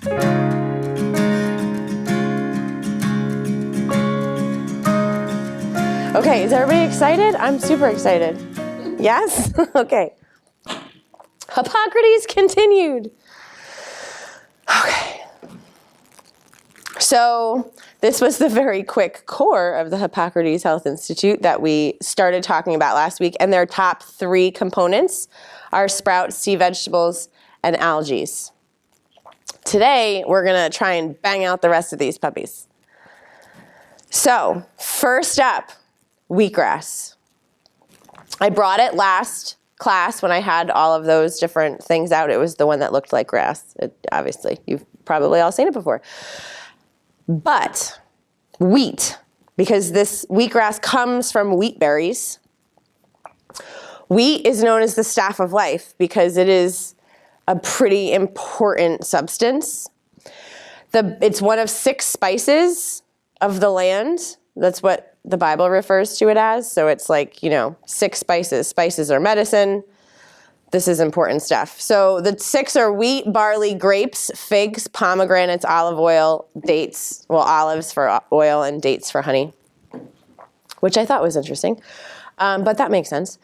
Okay, is everybody excited? I'm super excited. Yes? Okay. Hippocrates Continued. Okay. So this was the very quick core of the Hippocrates Health Institute that we started talking about last week, and their top 3 components are sprouts, sea vegetables, and algae. Today, we're going to try and bang out the rest of these puppies. So, first up, wheatgrass. I brought it last class when I had all of those different things out. It was the one that looked like grass. Obviously, you've probably all seen it before. But wheat, because this wheatgrass comes from wheat berries. Wheat is known as the staff of life because it is a pretty important substance. It's one of 6 spices of the land. That's what the Bible refers to it as. So it's like, 6 spices. Spices are medicine. This is important stuff. So the 6 are wheat, barley, grapes, figs, pomegranates, olive oil, dates. Well, olives for oil and dates for honey, which I thought was interesting. But that makes sense.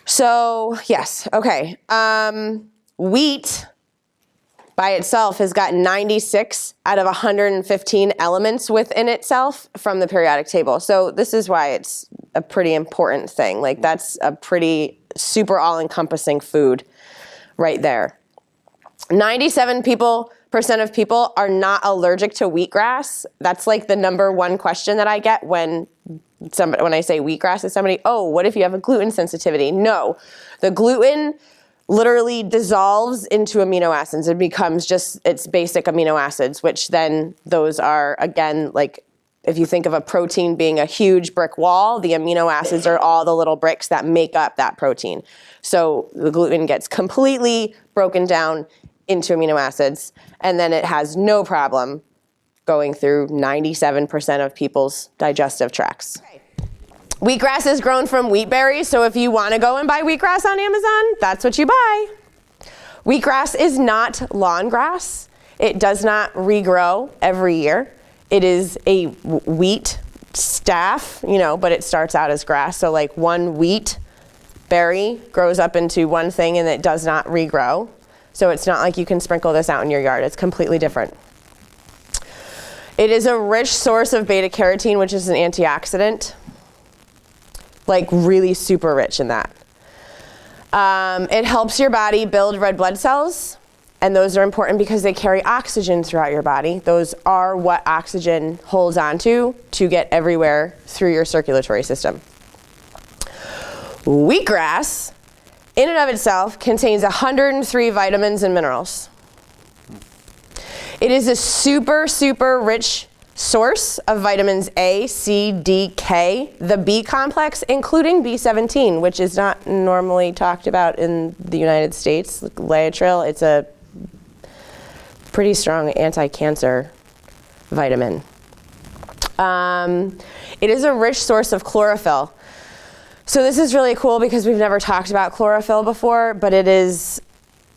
So yes, okay. Wheat by itself has got 96 out of 115 elements within itself from the periodic table. So this is why it's a pretty important thing. Like that's a pretty super all-encompassing food right there. 97% of people are not allergic to wheatgrass. That's like the number one question that I get when I say wheatgrass to somebody. Oh, what if you have a gluten sensitivity? No, the gluten literally dissolves into amino acids. It becomes just its basic amino acids, which then those are, again, like if you think of a protein being a huge brick wall, the amino acids are all the little bricks that make up that protein. So the gluten gets completely broken down into amino acids, and then it has no problem going through 97% of people's digestive tracts. Okay. Wheatgrass is grown from wheat berries, so if you want to go and buy wheatgrass on Amazon, that's what you buy. Wheatgrass is not lawn grass. It does not regrow every year. It is a wheat staff, but it starts out as grass. So like one wheat berry grows up into one thing and it does not regrow. So it's not like you can sprinkle this out in your yard. It's completely different. It is a rich source of beta carotene, which is an antioxidant. Like really super rich in that. It helps your body build red blood cells, and those are important because they carry oxygen throughout your body. Those are what oxygen holds onto to get everywhere through your circulatory system. Wheatgrass, in and of itself, contains 103 vitamins and minerals. It is a super, super rich source of vitamins A, C, D, K, the B complex, including B17, which is not normally talked about in the United States. Laetrile, it's a pretty strong anti-cancer vitamin. It is a rich source of chlorophyll. So this is really cool because we've never talked about chlorophyll before, but it is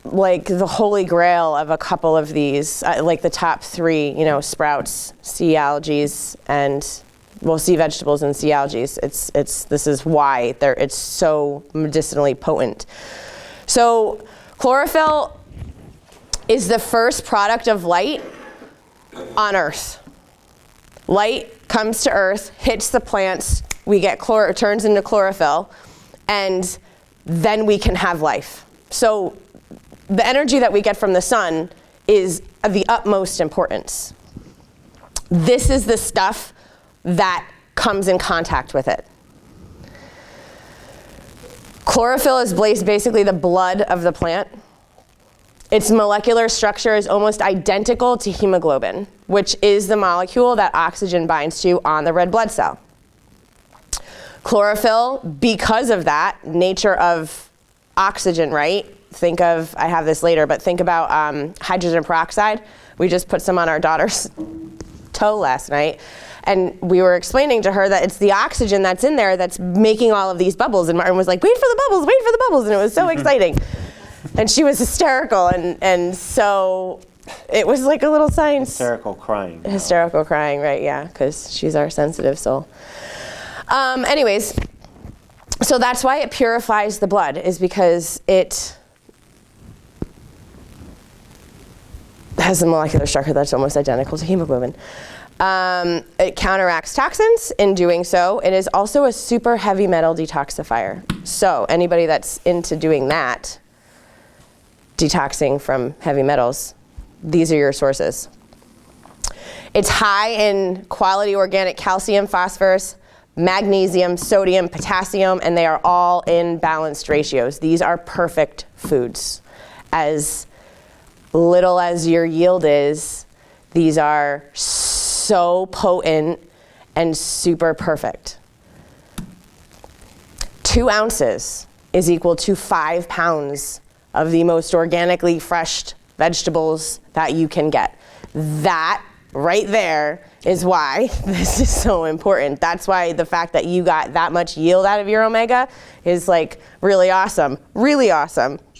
like the holy grail of a couple of these, like the top 3, sprouts, sea algae, and sea vegetables and sea algae. This is why it's so medicinally potent. So chlorophyll is the first product of light on Earth. Light comes to Earth, hits the plants, we get turns into chlorophyll, and then we can have life. So the energy that we get from the sun is of the utmost importance. This is the stuff that comes in contact with it. Chlorophyll is basically the blood of the plant. Its molecular structure is almost identical to hemoglobin, which is the molecule that oxygen binds to on the red blood cell. Chlorophyll, because of that nature of oxygen, right? Think of, I have this later, but think about hydrogen peroxide. We just put some on our daughter's toe last night. And we were explaining to her that it's the oxygen that's in there that's making all of these bubbles. And Martin was like, wait for the bubbles, wait for the bubbles. And it was so exciting. And she was hysterical. And so It was like a little science. Hysterical crying. Hysterical crying, right, yeah, because she's our sensitive soul. Anyways, so that's why it purifies the blood, is because it has a molecular structure that's almost identical to hemoglobin. It counteracts toxins in doing so. It is also a super heavy metal detoxifier. So anybody that's into doing that, detoxing from heavy metals, these are your sources. It's high in quality organic calcium, phosphorus, magnesium, sodium, potassium, and they are all in balanced ratios. These are perfect foods. As little as your yield is, these are so potent and super perfect. 2 ounces is equal to 5 pounds of the most organically fresh vegetables that you can get. That right there is why this is so important. That's why the fact that you got that much yield out of your omega is like really awesome,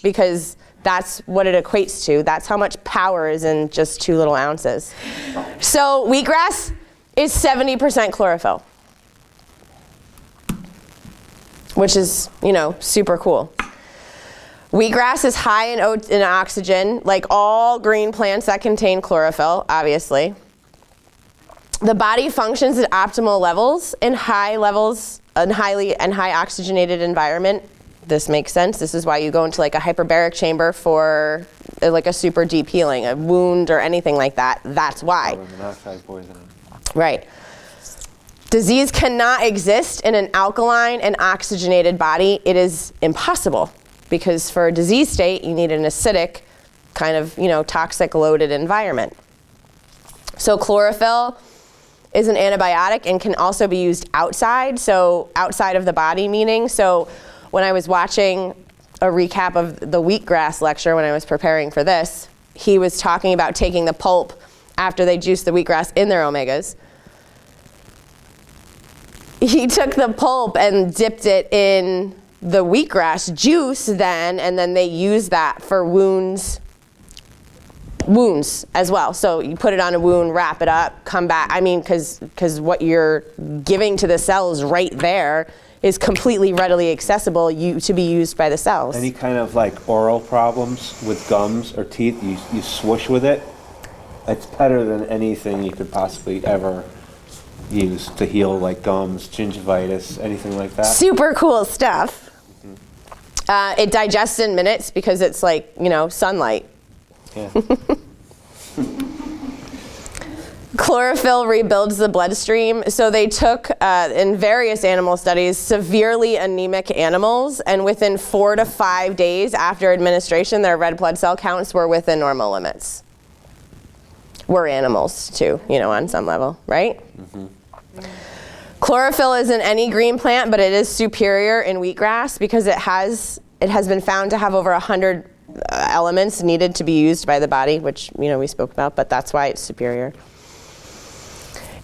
because that's what it equates to. That's how much power is in just 2 little ounces. So wheatgrass is 70% chlorophyll, which is, super cool. Wheatgrass is high in oxygen, like all green plants that contain chlorophyll, obviously. The body functions at optimal levels in high oxygenated environment. This makes sense. This is why you go into like a hyperbaric chamber for like a super deep healing, a wound or anything like that. That's why. Carbon monoxide poisoning. Right. Disease cannot exist in an alkaline and oxygenated body. It is impossible, because for a disease state, you need an acidic kind of, toxic loaded environment. So chlorophyll is an antibiotic and can also be used outside, so outside of the body, meaning. So when I was watching a recap of the wheatgrass lecture when I was preparing for this, he was talking about taking the pulp after they juice the wheatgrass in their omegas. He took the pulp and dipped it in the wheatgrass juice then, and then they use that for wounds as well. So you put it on a wound, wrap it up, come back. I mean, because what you're giving to the cells right there is completely readily accessible to be used by the cells. Any kind of like oral problems with gums or teeth, you swoosh with it. It's better than anything you could possibly ever use to heal like gums, gingivitis, anything like that. Super cool stuff. It digests in minutes because it's like, sunlight. Yeah. Chlorophyll rebuilds the bloodstream. So they took, in various animal studies, severely anemic animals, and within 4 to 5 days after administration, their red blood cell counts were within normal limits. We're animals too, on some level, right? Mm-hmm. Chlorophyll is in any green plant, but it is superior in wheatgrass because it has been found to have over 100 elements needed to be used by the body, which we spoke about, but that's why it's superior.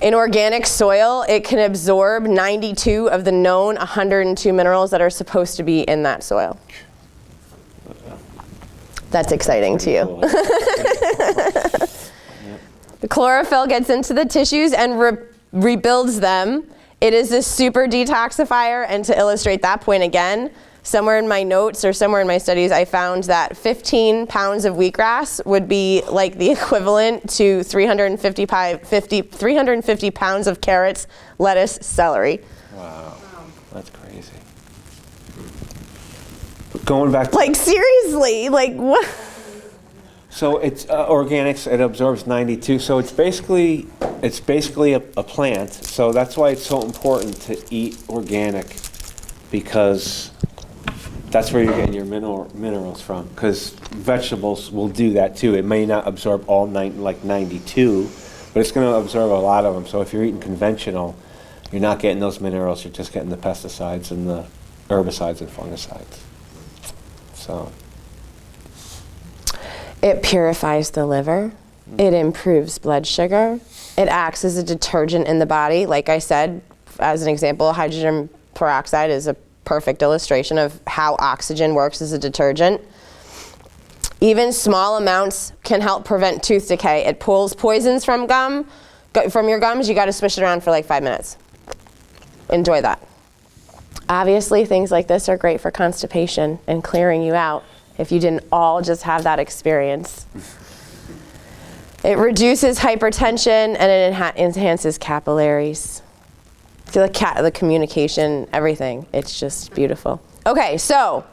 In organic soil, it can absorb 92 of the known 102 minerals that are supposed to be in that soil. That's exciting to you. The chlorophyll gets into the tissues and rebuilds them. It is a super detoxifier, and to illustrate that point again, somewhere in my notes or somewhere in my studies, I found that 15 pounds of wheatgrass would be like the equivalent to 350 pounds of carrots, lettuce, celery. Wow, that's crazy. But going back to... Like, seriously, like what? So it's organics, it absorbs 92, so it's basically a plant, so that's why it's so important to eat organic, because that's where you're getting your minerals from, because vegetables will do that too. It may not absorb all 92, but it's going to absorb a lot of them. So if you're eating conventional, you're not getting those minerals, you're just getting the pesticides and the herbicides and fungicides. So it purifies the liver. It improves blood sugar. It acts as a detergent in the body. Like I said, as an example, hydrogen peroxide is a perfect illustration of how oxygen works as a detergent. Even small amounts can help prevent tooth decay. It pulls poisons from your gums. You got to swish it around for like 5 minutes. Enjoy that. Obviously, things like this are great for constipation and clearing you out if you didn't all just have that experience. It reduces hypertension and it enhances capillaries. The communication, everything. It's just beautiful. Okay, so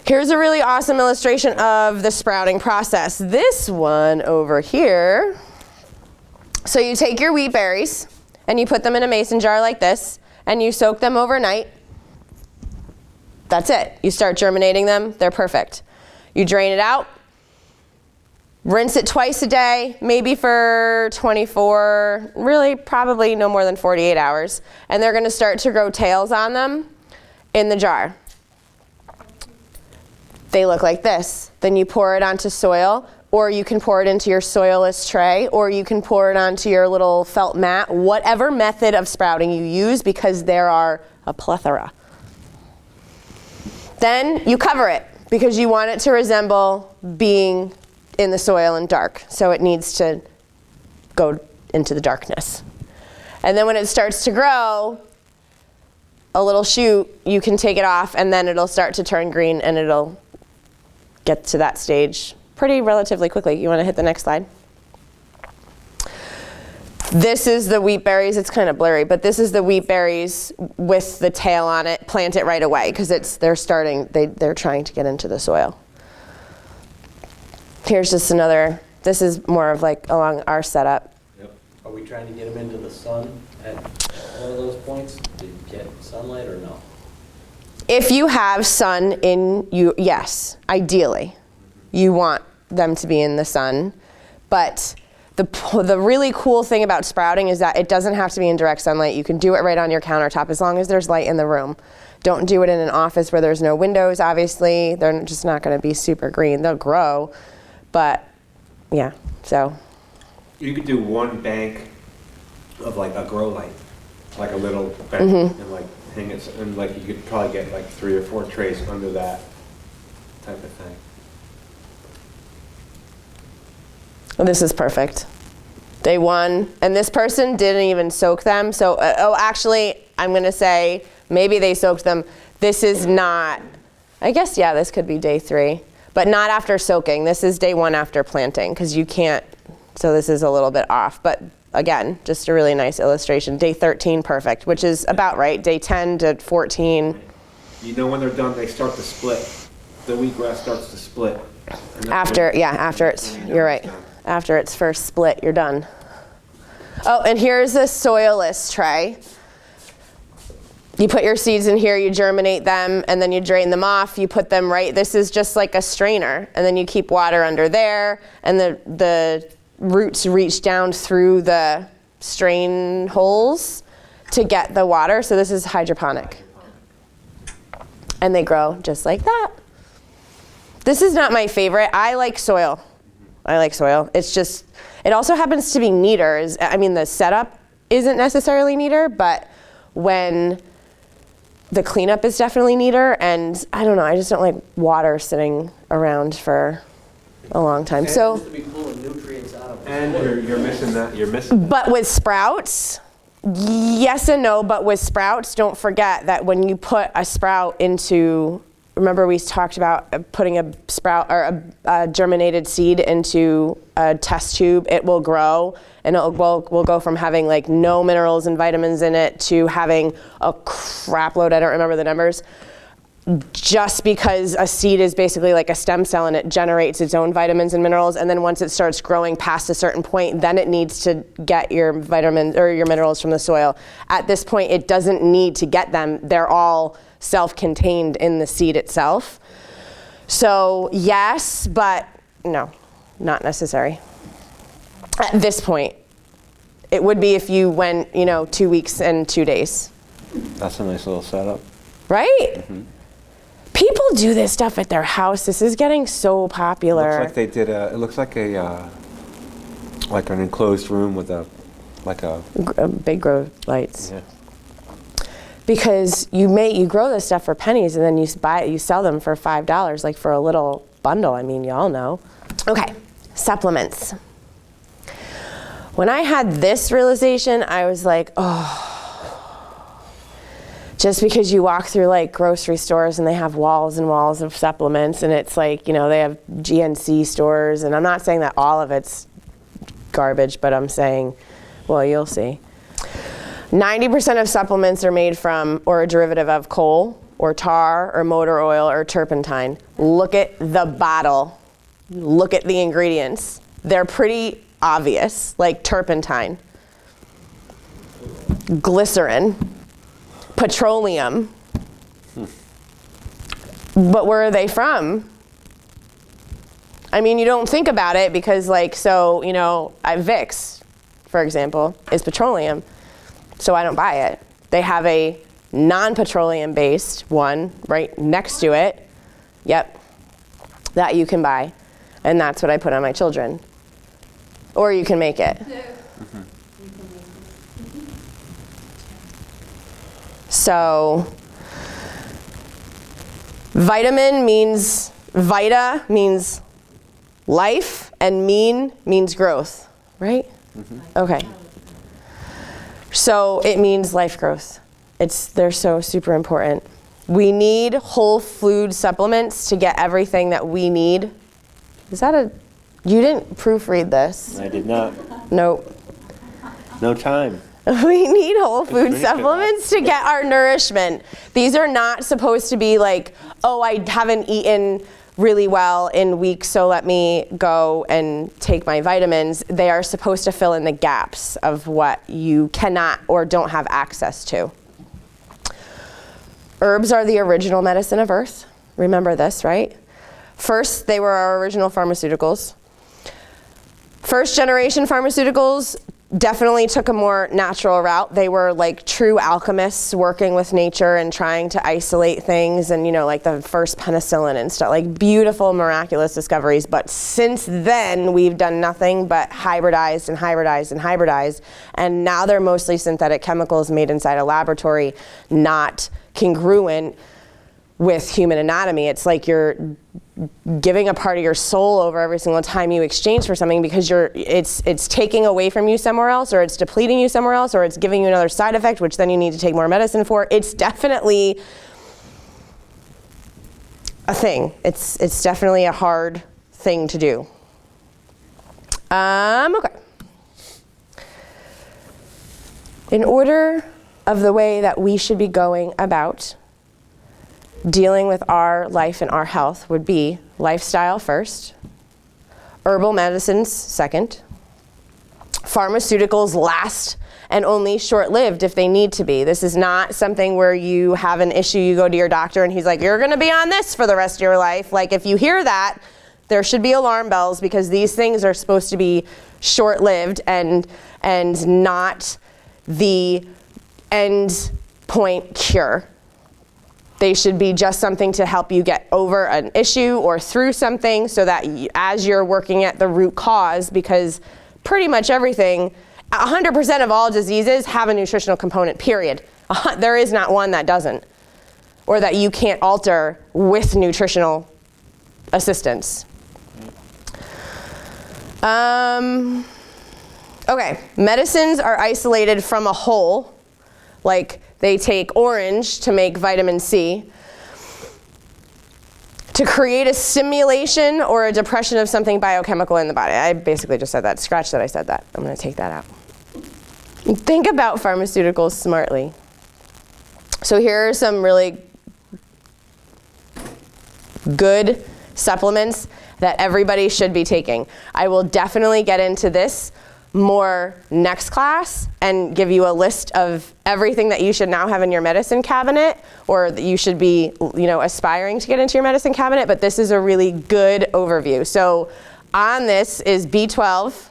here's a really awesome illustration of the sprouting process. This one over here. So you take your wheat berries and you put them in a mason jar like this and you soak them overnight. That's it. You start germinating them. They're perfect. You drain it out. Rinse it twice a day, maybe for 24, really probably no more than 48 hours. And they're going to start to grow tails on them in the jar. They look like this. Then you pour it onto soil, or you can pour it into your soilless tray, or you can pour it onto your little felt mat, whatever method of sprouting you use, because there are a plethora. Then you cover it, because you want it to resemble being in the soil and dark. So it needs to go into the darkness. And then when it starts to grow, a little shoot, you can take it off and then it'll start to turn green and it'll get to that stage pretty relatively quickly. You want to hit the next slide? This is the wheat berries. It's kind of blurry, but this is the wheat berries with the tail on it. Plant it right away because they're trying to get into the soil. Here's just another, this is more of like along our setup. Yep. Are we trying to get them into the sun at one of those points to get sunlight or no? If you have sun in you, yes, ideally. You want them to be in the sun. But the really cool thing about sprouting is that it doesn't have to be in direct sunlight. You can do it right on your countertop as long as there's light in the room. Don't do it in an office where there's no windows, obviously. They're just not going to be super green. They'll grow. But, yeah, so. You could do one bank of like a grow light, like a little bank, and like hang it, and like you could probably get like 3 or 4 trays under that type of thing. This is perfect. Day 1, and this person didn't even soak them. So, actually, I'm going to say maybe they soaked them. This is not, I guess, yeah, this could be day 3. But not after soaking. This is day 1 after planting because you can't, so this is a little bit off. But again, just a really nice illustration. Day 13, perfect, which is about right. Day 10 to 14. You know when they're done, they start to split. The wheatgrass starts to split. After it's, you're right. After it's first split, you're done. Oh, and here's a soilless tray. You put your seeds in here, you germinate them, and then you drain them off. You put them right, this is just like a strainer. And then you keep water under there, and the roots reach down through the strain holes to get the water. So this is hydroponic. And they grow just like that. This is not my favorite. I like soil. It's just, it also happens to be neater. I mean, the setup isn't necessarily neater, but when the cleanup is definitely neater, and I don't know, I just don't like water sitting around for a long time. And so, it used to be pulling nutrients out of it. And you're missing that. You're missing that. But with sprouts, yes and no. But with sprouts, don't forget that when you put a sprout into, remember we talked about putting a sprout or a germinated seed into a test tube, it will grow. And we'll go from having like no minerals and vitamins in it to having a crap load, I don't remember the numbers, just because a seed is basically like a stem cell and it generates its own vitamins and minerals. And then once it starts growing past a certain point, then it needs to get your vitamins or your minerals from the soil. At this point, it doesn't need to get them. They're all self-contained in the seed itself. So yes, but no, not necessary. At this point, it would be if you went, 2 weeks and 2 days. That's a nice little setup. Right? Mm-hmm. People do this stuff at their house. This is getting so popular. Looks like they did it looks like like an enclosed room with a big grow lights. Yeah. Because you grow this stuff for pennies and then you sell them for $5, like for a little bundle. I mean, y'all know. Okay, supplements. When I had this realization, I was like, oh, just because you walk through like grocery stores and they have walls and walls of supplements, and it's like, you know, they have GNC stores, and I'm not saying that all of it's garbage, but I'm saying, well, you'll see. 90% of supplements are made from or a derivative of coal or tar or motor oil or turpentine. Look at the bottle. Look at the ingredients. They're pretty obvious, like turpentine, glycerin, petroleum. But where are they from? I mean, you don't think about it because, like, so, you know, Vicks, for example, is petroleum. So I don't buy it. They have a non-petroleum based one right next to it. Yep, that you can buy. And that's what I put on my children. Or you can make it. Mm-hmm. So vitamin means, vita means life, and mean means growth, right? Mm-hmm. Okay. So it means life growth. They're so super important. We need whole food supplements to get everything that we need. Is that you didn't proofread this? I did not. Nope. No time. We need whole food really good. supplements to get our nourishment. These are not supposed to be like, oh, I haven't eaten really well in weeks, so let me go and take my vitamins. They are supposed to fill in the gaps of what you cannot or don't have access to. Herbs are the original medicine of Earth. Remember this, right? First, they were our original pharmaceuticals. First generation pharmaceuticals definitely took a more natural route. They were like true alchemists working with nature and trying to isolate things, and, you know, like the first penicillin and stuff, like beautiful, miraculous discoveries. But since then, we've done nothing but hybridized and hybridized and hybridized, and now they're mostly synthetic chemicals made inside a laboratory, not congruent with human anatomy. It's like you're giving a part of your soul over every single time you exchange for something, because it's taking away from you somewhere else, or it's depleting you somewhere else, or it's giving you another side effect, which then you need to take more medicine for. It's definitely a thing. It's definitely a hard thing to do. Okay. In order of the way that we should be going about dealing with our life and our health would be lifestyle first, herbal medicines second, pharmaceuticals last, and only short-lived if they need to be. This is not something where you have an issue, you go to your doctor and he's like, you're gonna be on this for the rest of your life. Like, if you hear that, there should be alarm bells, because these things are supposed to be short-lived and not the end point cure. They should be just something to help you get over an issue or through something, so that as you're working at the root cause, because pretty much everything, 100% of all diseases have a nutritional component, period. There is not one that doesn't, or that you can't alter with nutritional assistance. Okay, medicines are isolated from a whole, like they take orange to make vitamin C. To create a stimulation or a depression of something biochemical in the body. I basically just said that. Scratch that I said that. I'm going to take that out. Think about pharmaceuticals smartly. So here are some really good supplements that everybody should be taking. I will definitely get into this more next class and give you a list of everything that you should now have in your medicine cabinet, or that you should be, you know, aspiring to get into your medicine cabinet, but this is a really good overview. So on this is B12,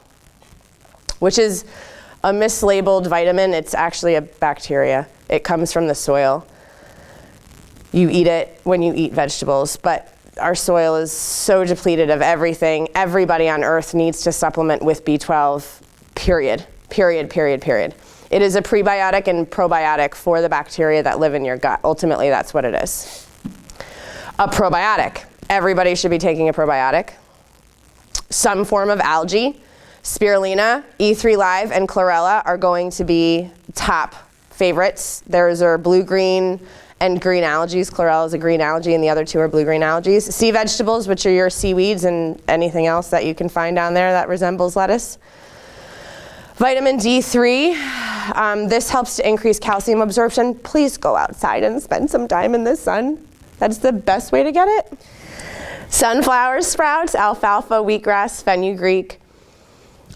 which is a mislabeled vitamin. It's actually a bacteria. It comes from the soil. You eat it when you eat vegetables, but our soil is so depleted of everything. Everybody on earth needs to supplement with B12, period, period, period, period. It is a prebiotic and probiotic for the bacteria that live in your gut. Ultimately, that's what it is. A probiotic. everybody should be taking a probiotic. Some form of algae. Spirulina, E3 Live, and chlorella are going to be top favorites. Those are blue-green and green algae. Chlorella is a green algae, and the other two are blue-green algae. Sea vegetables, which are your seaweeds and anything else that you can find down there that resembles lettuce. Vitamin D3, this helps to increase calcium absorption. Please go outside and spend some time in the sun. That's the best way to get it. Sunflower sprouts, alfalfa, wheatgrass, fenugreek,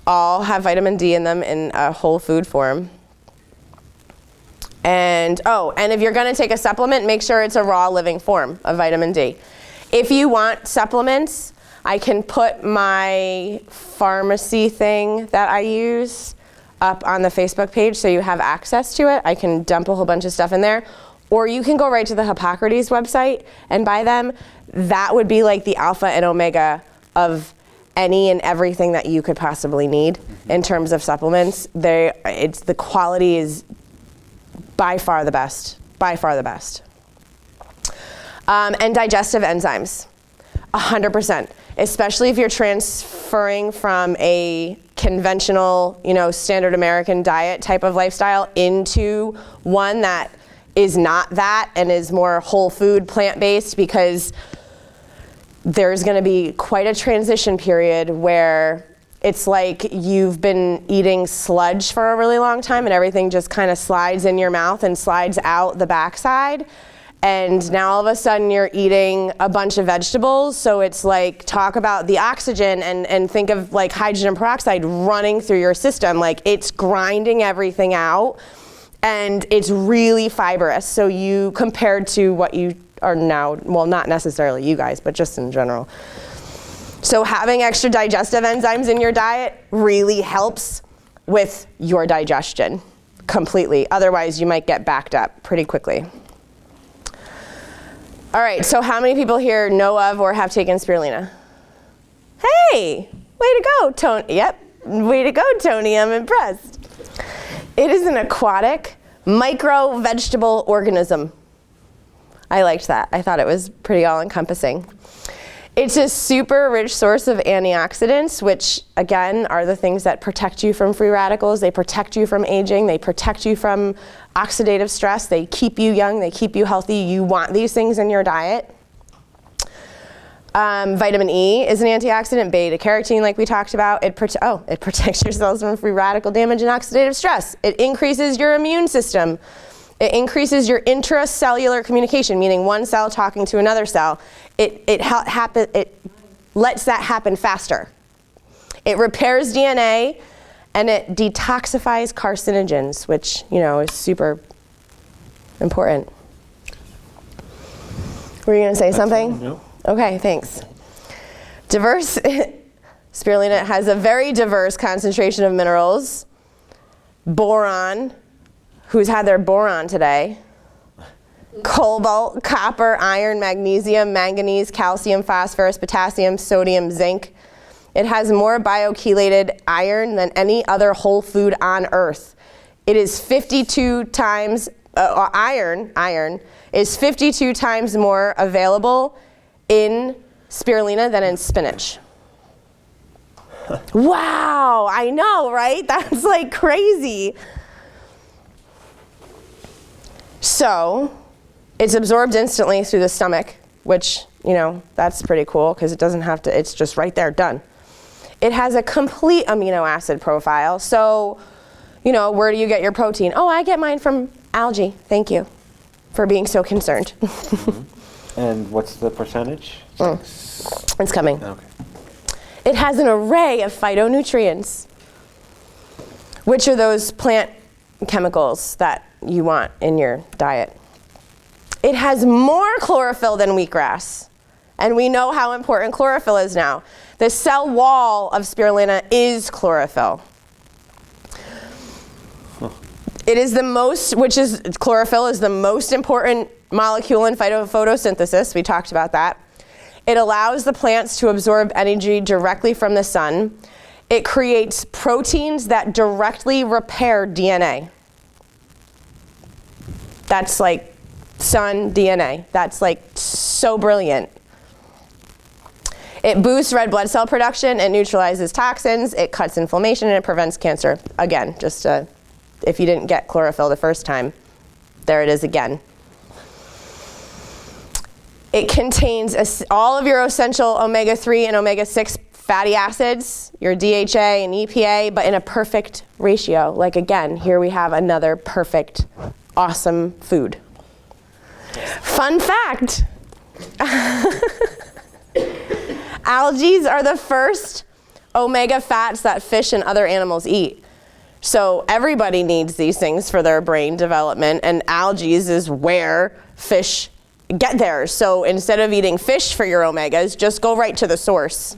all have vitamin D in them in a whole food form. And if you're going to take a supplement, make sure it's a raw living form of vitamin D. If you want supplements, I can put my pharmacy thing that I use up on the Facebook page so you have access to it. I can dump a whole bunch of stuff in there. Or you can go right to the Hippocrates website and buy them. That would be like the alpha and omega of any and everything that you could possibly need in terms of supplements. The quality is by far the best, by far the best. And digestive enzymes, 100%, especially if you're transferring from a conventional, standard American diet type of lifestyle into one that is not that and is more whole food, plant-based, because there's going to be quite a transition period where it's like you've been eating sludge for a really long time and everything just kind of slides in your mouth and slides out the backside. And now all of a sudden you're eating a bunch of vegetables. So it's like, talk about the oxygen and think of like hydrogen peroxide running through your system. Like it's grinding everything out and it's really fibrous. So you, compared to what you are now, well, not necessarily you guys, but just in general. So having extra digestive enzymes in your diet really helps with your digestion completely. Otherwise, you might get backed up pretty quickly. All right, so how many people here know of or have taken spirulina? Hey, way to go, Tony. Yep, way to go, Tony. I'm impressed. It is an aquatic micro-vegetable organism. I liked that. I thought it was pretty all-encompassing. It's a super rich source of antioxidants, which again are the things that protect you from free radicals. They protect you from aging. They protect you from oxidative stress. They keep you young. They keep you healthy. You want these things in your diet. Vitamin E is an antioxidant. Beta carotene, like we talked about, it protects your cells from free radical damage and oxidative stress. It increases your immune system. It increases your intracellular communication, meaning one cell talking to another cell. It lets that happen faster. It repairs DNA, and it detoxifies carcinogens, which, is super important. Were you going to say something? No. Okay, thanks. Spirulina has a very diverse concentration of minerals. Boron, who's had their boron today? Cobalt, copper, iron, magnesium, manganese, calcium, phosphorus, potassium, sodium, zinc. It has more biochelated iron than any other whole food on earth. It is 52 times, iron is 52 times more available in spirulina than in spinach. Wow, I know, right? That's like crazy. So, it's absorbed instantly through the stomach, which, that's pretty cool because it doesn't have to, it's just right there, done. It has a complete amino acid profile. So, where do you get your protein? Oh, I get mine from algae. Thank you for being so concerned. Mm-hmm. And what's the percentage? It's coming. Okay. It has an array of phytonutrients, which are those plant chemicals that you want in your diet. It has more chlorophyll than wheatgrass. And we know how important chlorophyll is now. The cell wall of spirulina is chlorophyll. It is chlorophyll is the most important molecule in photosynthesis. We talked about that. It allows the plants to absorb energy directly from the sun. It creates proteins that directly repair DNA. That's like sun DNA. That's like so brilliant. It boosts red blood cell production, it neutralizes toxins, it cuts inflammation, and it prevents cancer. Again, just if you didn't get chlorophyll the first time, there it is again. It contains all of your essential omega-3 and omega-6 fatty acids, your DHA and EPA, but in a perfect ratio. Like again, here we have another perfect, awesome food. Fun fact. Algae are the first omega fats that fish and other animals eat. So everybody needs these things for their brain development, and algae is where fish get theirs. So instead of eating fish for your omegas, just go right to the source.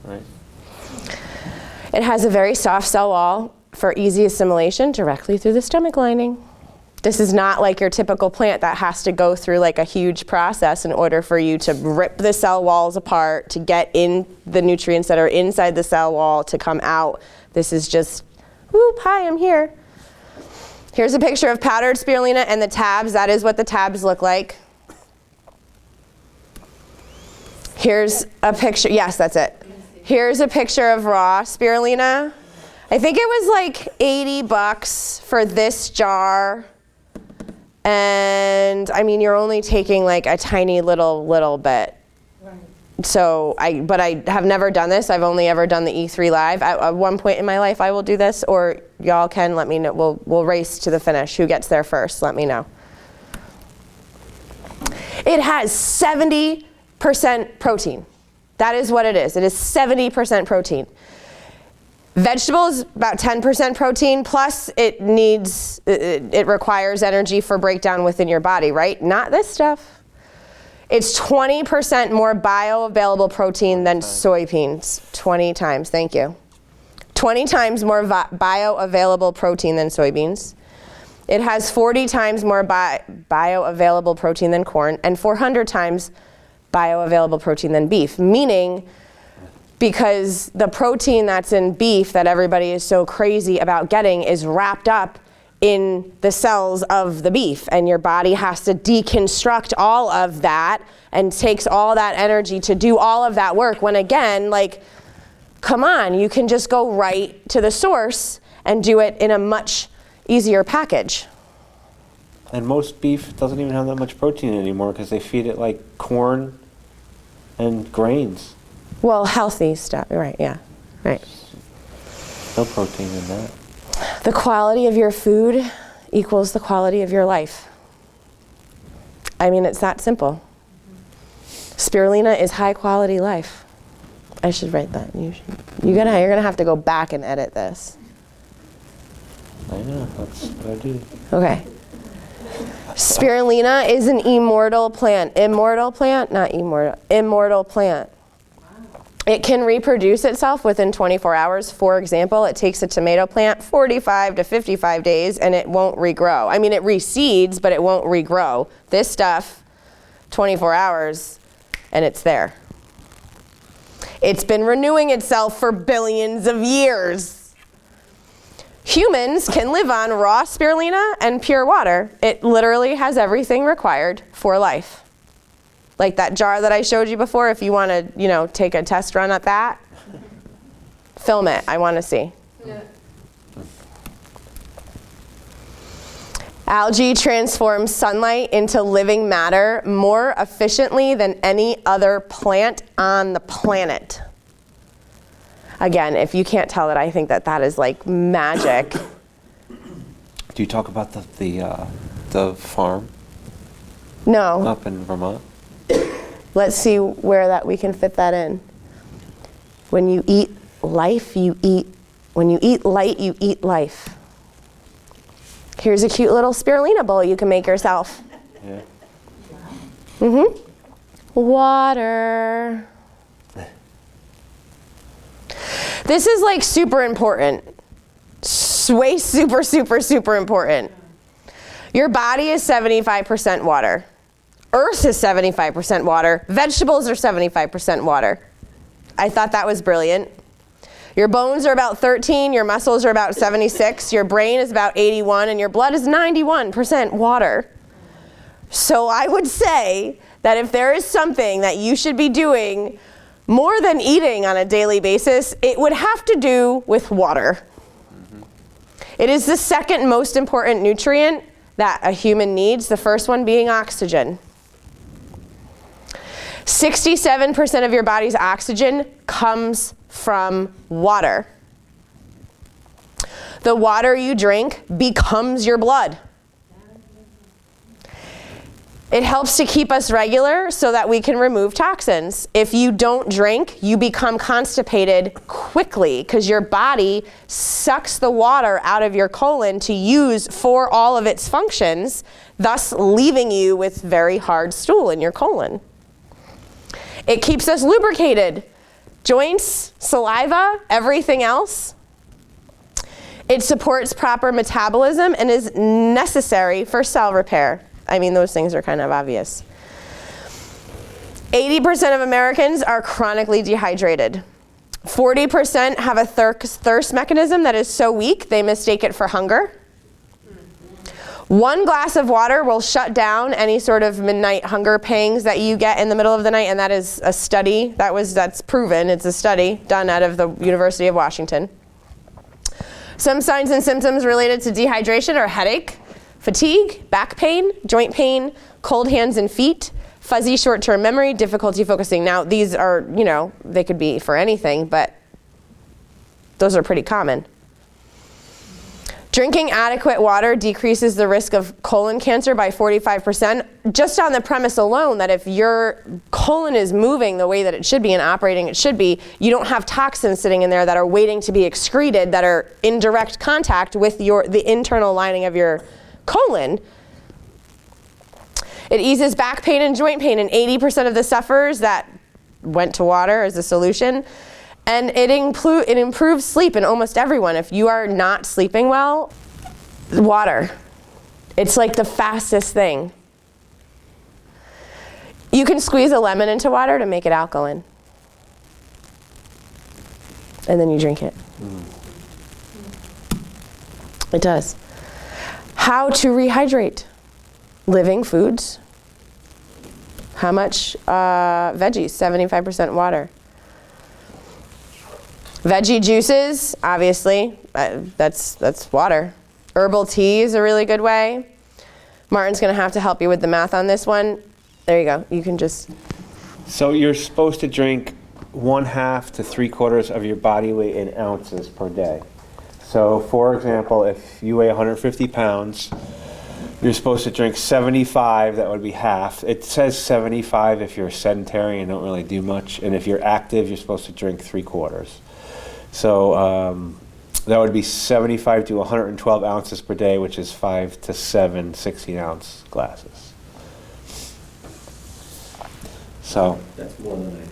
Right. It has a very soft cell wall for easy assimilation directly through the stomach lining. This is not like your typical plant that has to go through like a huge process in order for you to rip the cell walls apart to get in the nutrients that are inside the cell wall to come out. This is just, whoop, hi, I'm here. Here's a picture of powdered spirulina and the tabs. That is what the tabs look like. Here's a picture, yes, that's it. Here's a picture of raw spirulina. I think it was like $80 for this jar. And I mean, you're only taking like a tiny little bit. Right. So but I have never done this. I've only ever done the E3 Live. At one point in my life, I will do this, or y'all can let me know. We'll race to the finish. Who gets there first? Let me know. It has 70% protein. That is what it is. It is 70% protein. Vegetables, about 10% protein, plus it requires energy for breakdown within your body, right? Not this stuff. It's 20% more bioavailable protein than soybeans. 20 times, thank you. 20 times more bioavailable protein than soybeans. It has 40 times more bioavailable protein than corn, and 400 times bioavailable protein than beef, meaning because the protein that's in beef that everybody is so crazy about getting is wrapped up in the cells of the beef, and your body has to deconstruct all of that and takes all that energy to do all of that work, when again, like, come on, you can just go right to the source and do it in a much easier package. And most beef doesn't even have that much protein anymore because they feed it like corn and grains. Well, healthy stuff, right, yeah, right. No protein in that. The quality of your food equals the quality of your life. I mean, it's that simple. Spirulina is high quality life. I should write that. You're gonna have to go back and edit this. I know, that's what I do. Okay. Spirulina is an immortal plant. Immortal plant? Not immortal. Immortal plant. It can reproduce itself within 24 hours. For example, it takes a tomato plant 45 to 55 days and it won't regrow. I mean, it reseeds, but it won't regrow. This stuff, 24 hours, and it's there. It's been renewing itself for billions of years. Humans can live on raw spirulina and pure water. It literally has everything required for life. Like that jar that I showed you before, if you want to, take a test run at that, film it. I want to see. Yeah. Algae transforms sunlight into living matter more efficiently than any other plant on the planet. Again, if you can't tell it, I think that is like magic. Do you talk about the farm? No. Up in Vermont? Let's see where we can fit that in. When you eat life, when you eat light, you eat life. Here's a cute little spirulina bowl you can make yourself. Yeah. Water. This is like super important. Way super, super, super important. Your body is 75% water. Earth is 75% water. Vegetables are 75% water. I thought that was brilliant. Your bones are about 13, your muscles are about 76, your brain is about 81, and your blood is 91% water. So I would say that if there is something that you should be doing more than eating on a daily basis, it would have to do with water. It is the second most important nutrient that a human needs, the first one being oxygen. 67% of your body's oxygen comes from water. The water you drink becomes your blood. It helps to keep us regular so that we can remove toxins. If you don't drink, you become constipated quickly because your body sucks the water out of your colon to use for all of its functions, thus leaving you with very hard stool in your colon. It keeps us lubricated. Joints, saliva, everything else. It supports proper metabolism and is necessary for cell repair. I mean, those things are kind of obvious. 80% of Americans are chronically dehydrated. 40% have a thirst mechanism that is so weak they mistake it for hunger. 1 glass of water will shut down any sort of midnight hunger pangs that you get in the middle of the night, and that is a study. That's proven. It's a study done out of the University of Washington. Some signs and symptoms related to dehydration are headache, fatigue, back pain, joint pain, cold hands and feet, fuzzy short-term memory, difficulty focusing. Now, these are, they could be for anything, but those are pretty common. Drinking adequate water decreases the risk of colon cancer by 45%, just on the premise alone that if your colon is moving the way that it should be and operating it should be, you don't have toxins sitting in there that are waiting to be excreted that are in direct contact with the internal lining of your colon. It eases back pain and joint pain in 80% of the sufferers that went to water as a solution. And it improves sleep in almost everyone. If you are not sleeping well, water. It's like the fastest thing. You can squeeze a lemon into water to make it alkaline. And then you drink it. It does. How to rehydrate? Living foods. How much? Veggies, 75% water. Veggie juices, obviously, that's water. Herbal tea is a really good way. Martin's going to have to help you with the math on this one. There you go. You can just... So you're supposed to drink 1/2 to 3/4 of your body weight in ounces per day. So, for example, if you weigh 150 pounds, you're supposed to drink 75, that would be half. It says 75 if you're sedentary and don't really do much. And if you're active, you're supposed to drink 3/4. So that would be 75 to 112 ounces per day, which is 5 to 7 16-ounce glasses. So That's more than I drink.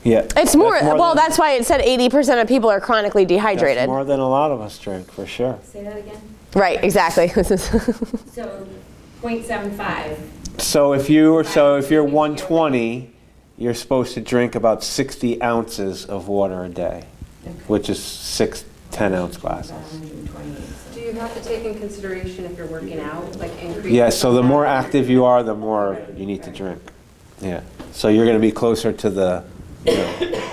Yeah. It's more, that's why it said 80% of people are chronically dehydrated. That's more than a lot of us drink, for sure. Say that again? Right, exactly. So 0.75. So if you're 120, you're supposed to drink about 60 ounces of water a day, which is 6 10-ounce glasses. Do you have to take in consideration if you're working out, like increase? Yeah, so the more active you are, the more you need to drink. Yeah. So you're going to be closer to the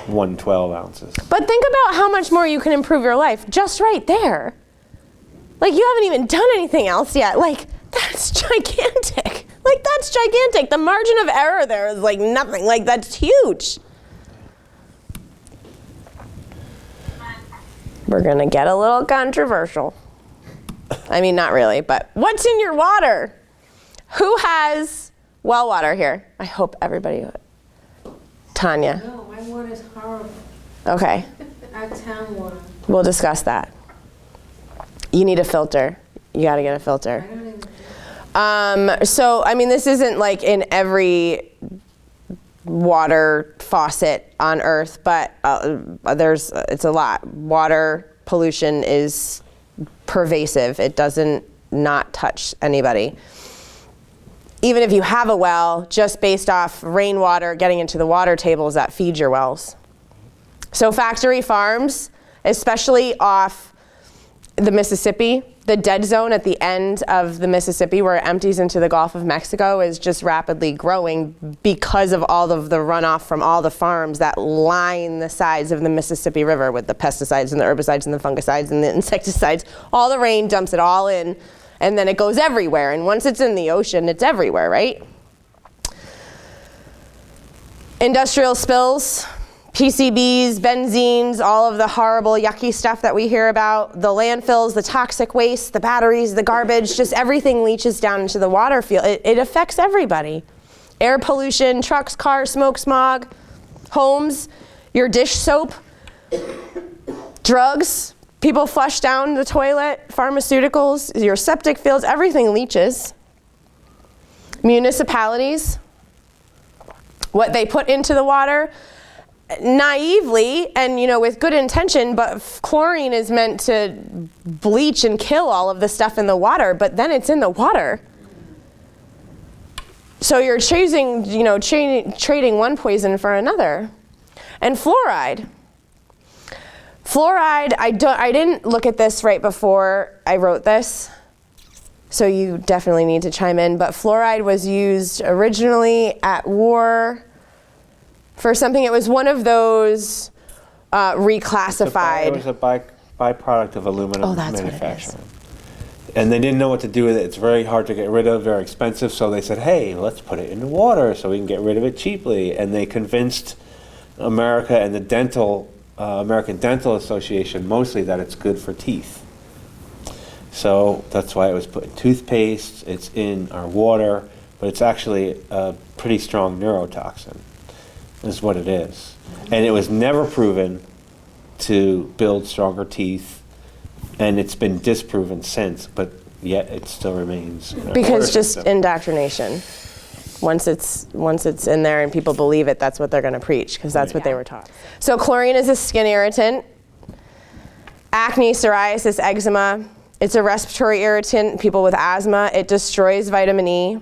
112 ounces. But think about how much more you can improve your life just right there. Like, you haven't even done anything else yet. Like, that's gigantic. Like, that's gigantic. The margin of error there is like nothing. Like, that's huge. We're going to get a little controversial. I mean, not really, but what's in your water? Who has well water here? I hope everybody. Tanya. No, my water is horrible. Okay. Our town water. We'll discuss that. You need a filter. You got to get a filter. I don't even. So, I mean, this isn't like in every water faucet on Earth, but it's a lot. Water pollution is pervasive. It doesn't not touch anybody. Even if you have a well, just based off rainwater getting into the water tables that feed your wells. So factory farms, especially off the Mississippi, the dead zone at the end of the Mississippi where it empties into the Gulf of Mexico is just rapidly growing because of all of the runoff from all the farms that line the sides of the Mississippi River with the pesticides and the herbicides and the fungicides and the insecticides. All the rain dumps it all in, and then it goes everywhere. And once it's in the ocean, it's everywhere, right? Industrial spills. PCBs, benzenes, all of the horrible, yucky stuff that we hear about, the landfills, the toxic waste, the batteries, the garbage, just everything leaches down into the water field. It affects everybody. Air pollution, trucks, cars, smoke, smog, homes, your dish soap, drugs, people flush down the toilet, pharmaceuticals, your septic fields, everything leaches. Municipalities, what they put into the water, naively and with good intention, but chlorine is meant to bleach and kill all of the stuff in the water, but then it's in the water. So you're choosing, trading one poison for another. And fluoride. Fluoride, I didn't look at this right before I wrote this, so you definitely need to chime in, but fluoride was used originally at war for something. It was one of those reclassified. It was a byproduct of aluminum that's what it manufacturing. And they didn't know what to do with it. It's very hard to get rid of, very expensive, so they said, hey, let's put it in the water so we can get rid of it cheaply. And they convinced America and the American Dental Association mostly that it's good for teeth. So that's why it was put in toothpaste, it's in our water, but it's actually a pretty strong neurotoxin. Is what it is. And it was never proven to build stronger teeth, and it's been disproven since, but yet it still remains. Because just indoctrination. Once it's in there and people believe it, that's what they're going to preach, because that's what they were taught. So chlorine is a skin irritant. Acne, psoriasis, eczema. It's a respiratory irritant. People with asthma. It destroys vitamin E.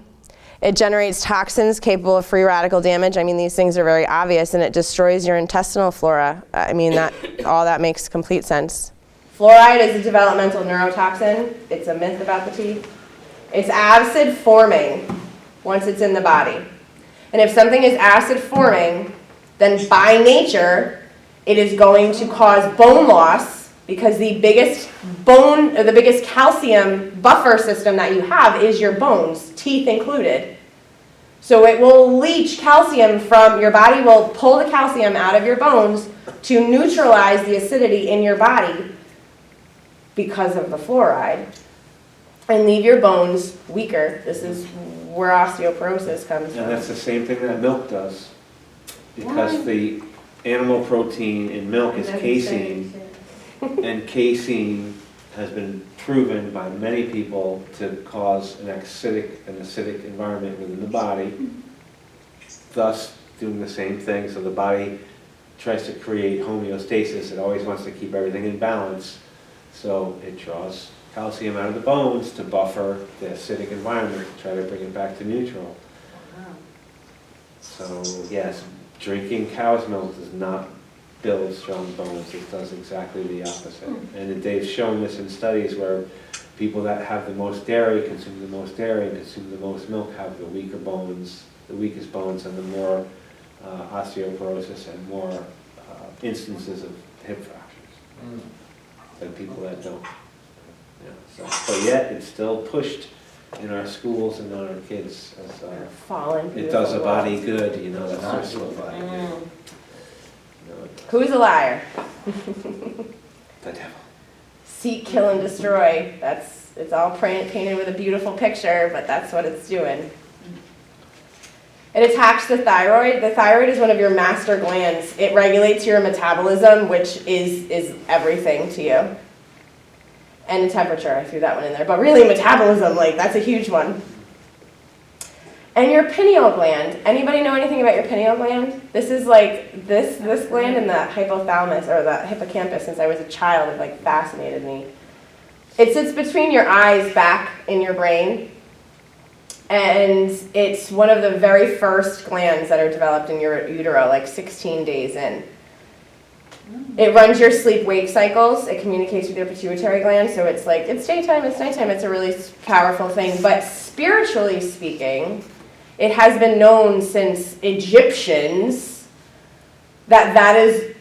It generates toxins capable of free radical damage. I mean, these things are very obvious, and it destroys your intestinal flora. I mean, all that makes complete sense. Fluoride is a developmental neurotoxin. It's a myth about the teeth. It's acid forming once it's in the body. And if something is acid forming, then by nature, it is going to cause bone loss, because the biggest calcium buffer system that you have is your bones, teeth included. So it will leach calcium from your body, will pull the calcium out of your bones to neutralize the acidity in your body because of the fluoride, and leave your bones weaker. This is where osteoporosis comes from. And that's the same thing that milk does, because the animal protein in milk is casein. And casein has been proven by many people to cause an acidic environment within the body, thus doing the same thing. So the body tries to create homeostasis. It always wants to keep everything in balance. So it draws calcium out of the bones to buffer the acidic environment, to try to bring it back to neutral. So yes, drinking cow's milk does not build strong bones. It does exactly the opposite. And they've shown this in studies where people that have the most dairy, consume the most dairy, and consume the most milk have the weaker bones, the weakest bones, and the more osteoporosis and more instances of hip fractures than people that don't. Yeah, so, but yet it's still pushed in our schools and on our kids as it does a body good, that's their slow body good. Who's a liar? The devil. Seek, kill, and destroy. It's all painted with a beautiful picture, but that's what it's doing. It attacks the thyroid. The thyroid is one of your master glands. It regulates your metabolism, which is everything to you. And temperature, I threw that one in there. But really, metabolism, that's a huge one. And your pineal gland. Anybody know anything about your pineal gland? This is this gland in the hypothalamus, or the hippocampus, since I was a child. It fascinated me. It sits between your eyes back in your brain. And it's one of the very first glands that are developed in your utero, 16 days in. It runs your sleep-wake cycles. It communicates with your pituitary gland, so it's like, it's daytime, it's nighttime. It's a really powerful thing. But spiritually speaking, it has been known since Egyptians that that is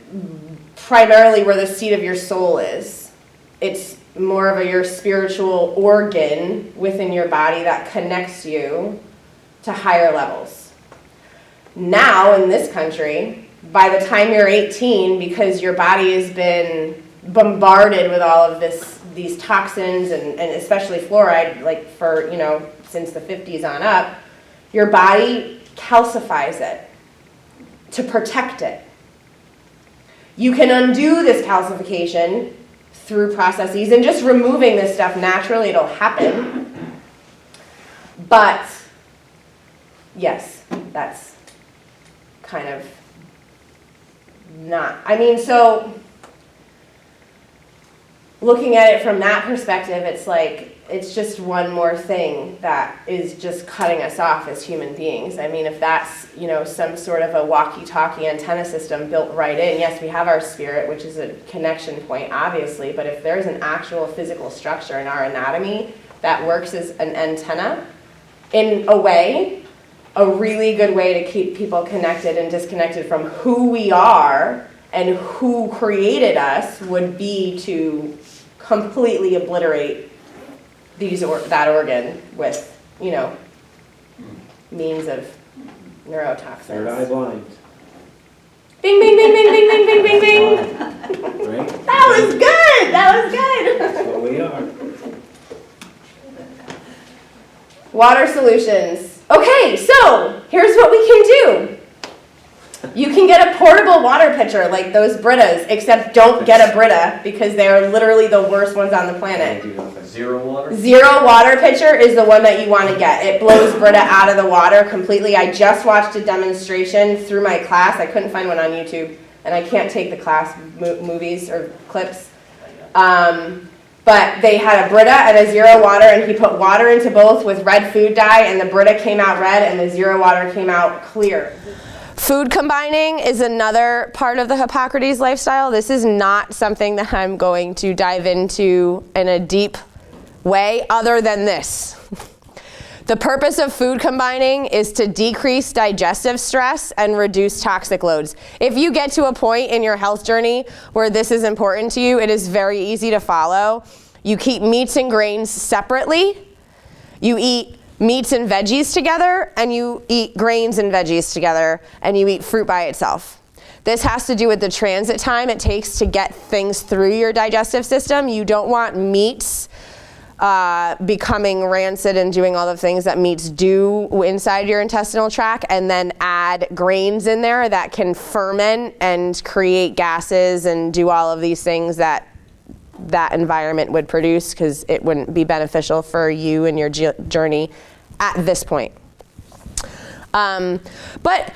primarily where the seat of your soul is. It's more of your spiritual organ within your body that connects you to higher levels. Now, in this country, by the time you're 18, because your body has been bombarded with all of these toxins and especially fluoride, like for, since the 50s on up, your body calcifies it to protect it. You can undo this calcification through processes, and just removing this stuff naturally, it'll happen. But yes, that's kind of not, so looking at it from that perspective, it's like, it's just one more thing that is just cutting us off as human beings. If that's, some sort of a walkie-talkie antenna system built right in, yes, we have our spirit, which is a connection point, obviously, but if there's an actual physical structure in our anatomy that works as an antenna, in a way, a really good way to keep people connected and disconnected from who we are and who created us would be to completely obliterate that organ with, means of neurotoxins. Third eye blind. Bing, bing, bing, bing, bing, bing, bing, bing, bing. Right? That was good. That was good. That's what we are. Water solutions. Okay, so here's what we can do. You can get a portable water pitcher like those Britas, except don't get a Brita because they are literally the worst ones on the planet. Zero water? Zero water pitcher is the one that you want to get. It blows Brita out of the water completely. I just watched a demonstration through my class. I couldn't find one on YouTube, and I can't take the class movies or clips. But they had a Brita and a zero water, and he put water into both with red food dye, and the Brita came out red, and the zero water came out clear. Food combining is another part of the Hippocrates lifestyle. This is not something that I'm going to dive into in a deep way other than this. The purpose of food combining is to decrease digestive stress and reduce toxic loads. If you get to a point in your health journey where this is important to you, it is very easy to follow. You keep meats and grains separately. You eat meats and veggies together, and you eat grains and veggies together, and you eat fruit by itself. This has to do with the transit time it takes to get things through your digestive system. You don't want meats becoming rancid and doing all the things that meats do inside your intestinal tract, and then add grains in there that can ferment and create gases and do all of these things that environment would produce, because it wouldn't be beneficial for you and your journey at this point. But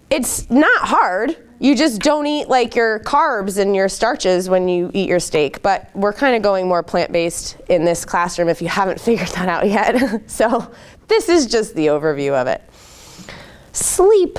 it's not hard. You just don't eat like your carbs and your starches when you eat your steak. But we're kind of going more plant-based in this classroom if you haven't figured that out yet. So this is just the overview of it. Sleep.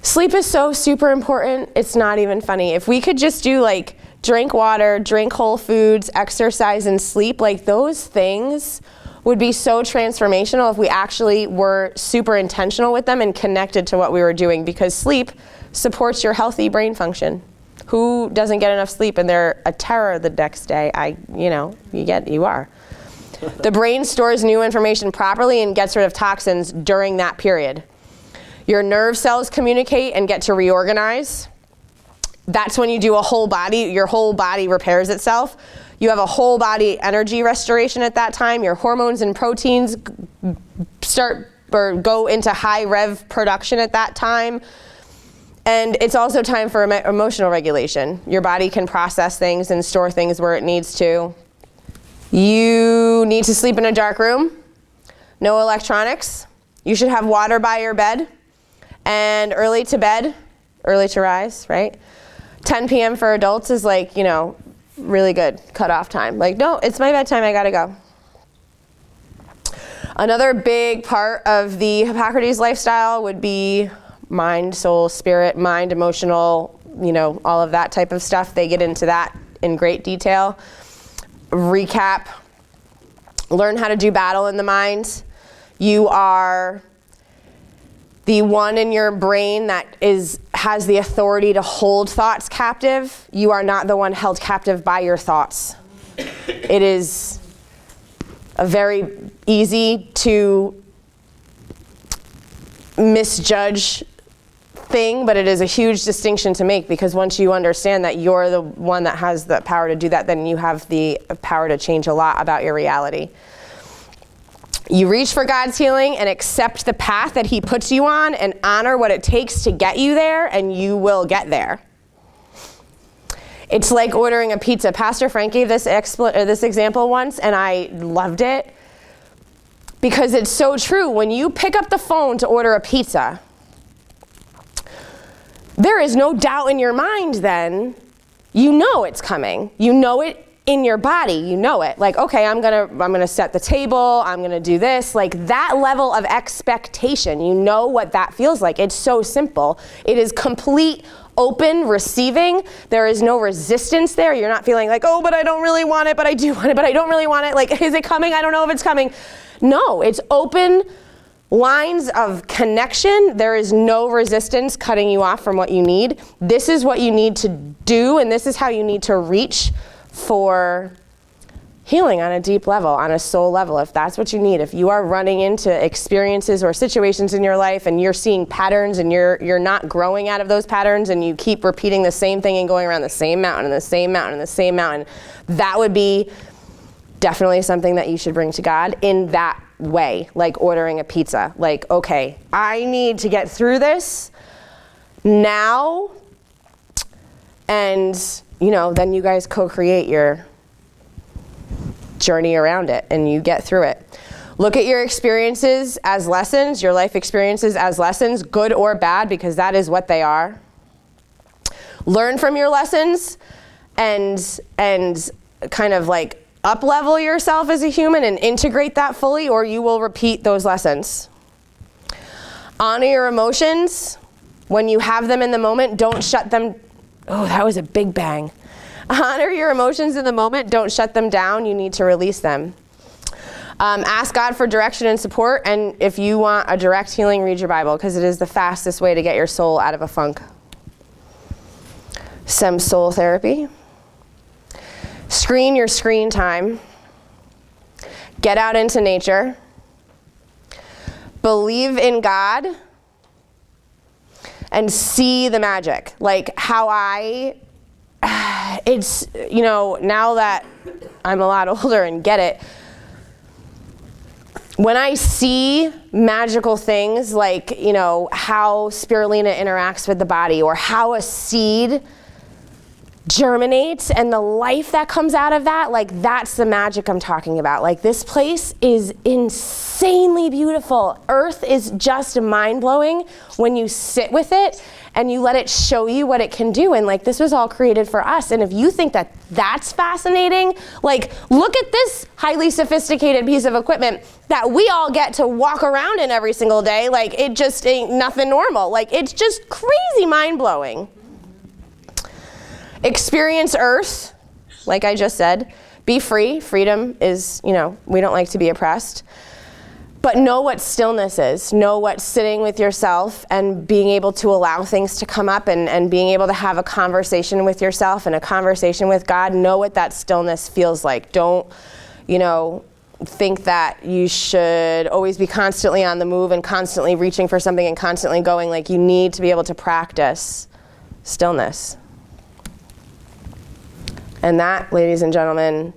Sleep is so super important, it's not even funny. If we could just do like drink water, drink whole foods, exercise, and sleep, like those things would be so transformational if we actually were super intentional with them and connected to what we were doing, because sleep supports your healthy brain function. Who doesn't get enough sleep and they're a terror the next day? You are. The brain stores new information properly and gets rid of toxins during that period. Your nerve cells communicate and get to reorganize. That's when you do a whole body, your whole body repairs itself. You have a whole body energy restoration at that time. Your hormones and proteins start or go into high rev production at that time. And it's also time for emotional regulation. Your body can process things and store things where it needs to. You need to sleep in a dark room, no electronics. You should have water by your bed, and early to bed, early to rise, right? 10 p.m. for adults is like, really good cutoff time. Like, no, it's my bedtime, I gotta go. Another big part of the Hippocrates lifestyle would be mind, soul, spirit, mind, emotional, all of that type of stuff. They get into that in great detail. Recap, learn how to do battle in the mind. You are the one in your brain that has the authority to hold thoughts captive. You are not the one held captive by your thoughts. It is a very easy to misjudge thing, but it is a huge distinction to make, because once you understand that you're the one that has the power to do that, then you have the power to change a lot about your reality. You reach for God's healing and accept the path that he puts you on and honor what it takes to get you there, and you will get there. It's like ordering a pizza. Pastor Frank gave this example once, and I loved it because it's so true. When you pick up the phone to order a pizza, there is no doubt in your mind then. You know it's coming. You know it in your body. You know it. Like, okay, I'm gonna set the table. I'm gonna do this. Like, that level of expectation, you know what that feels like. It's so simple. It is complete open receiving. There is no resistance there. You're not feeling like, oh, but I don't really want it, but I do want it, but I don't really want it. Like, is it coming? I don't know if it's coming. No, it's open lines of connection. There is no resistance cutting you off from what you need. This is what you need to do, and this is how you need to reach for healing on a deep level, on a soul level, if that's what you need. If you are running into experiences or situations in your life and you're seeing patterns and you're not growing out of those patterns, and you keep repeating the same thing and going around the same mountain and the same mountain and the same mountain, that would be definitely something that you should bring to God in that way, like ordering a pizza. Like, okay, I need to get through this now, and then you guys co-create your journey around it and you get through it. Look at your experiences as lessons, your life experiences as lessons, good or bad, because that is what they are. Learn from your lessons and kind of like up-level yourself as a human and integrate that fully, or you will repeat those lessons. Honor your emotions. When you have them in the moment, don't shut them. Oh, that was a big bang. Honor your emotions in the moment. Don't shut them down. You need to release them. Ask God for direction and support. And if you want a direct healing, read your Bible, because it is the fastest way to get your soul out of a funk. Some soul therapy. Screen your screen time. Get out into nature. Believe in God. And see the magic. Like how it's, now that I'm a lot older and get it, when I see magical things like, how spirulina interacts with the body, or how a seed germinates and the life that comes out of that, like, that's the magic I'm talking about. Like, this place is insanely beautiful. Earth is just mind-blowing when you sit with it and you let it show you what it can do. And like, this was all created for us. And if you think that that's fascinating, like, look at this highly sophisticated piece of equipment that we all get to walk around in every single day. Like, it just ain't nothing normal. Like, it's just crazy mind-blowing. Experience Earth, like I just said. Be free. Freedom is, we don't like to be oppressed. But know what stillness is. Know what sitting with yourself and being able to allow things to come up and being able to have a conversation with yourself and a conversation with God. Know what that stillness feels like. Don't, think that you should always be constantly on the move and constantly reaching for something and constantly going. Like, you need to be able to practice stillness. And that, ladies and gentlemen,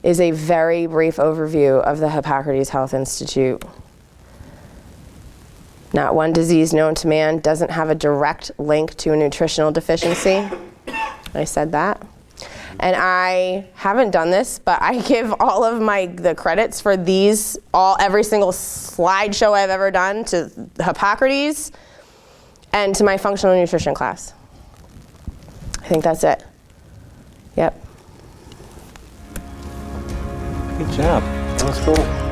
is a very brief overview of the Hippocrates Health Institute. Not one disease known to man doesn't have a direct link to a nutritional deficiency. I said that. And I haven't done this, but I give all of the credits for every single slideshow I've ever done to Hippocrates and to my functional nutrition class. I think that's it. Yep. Good job. That was cool.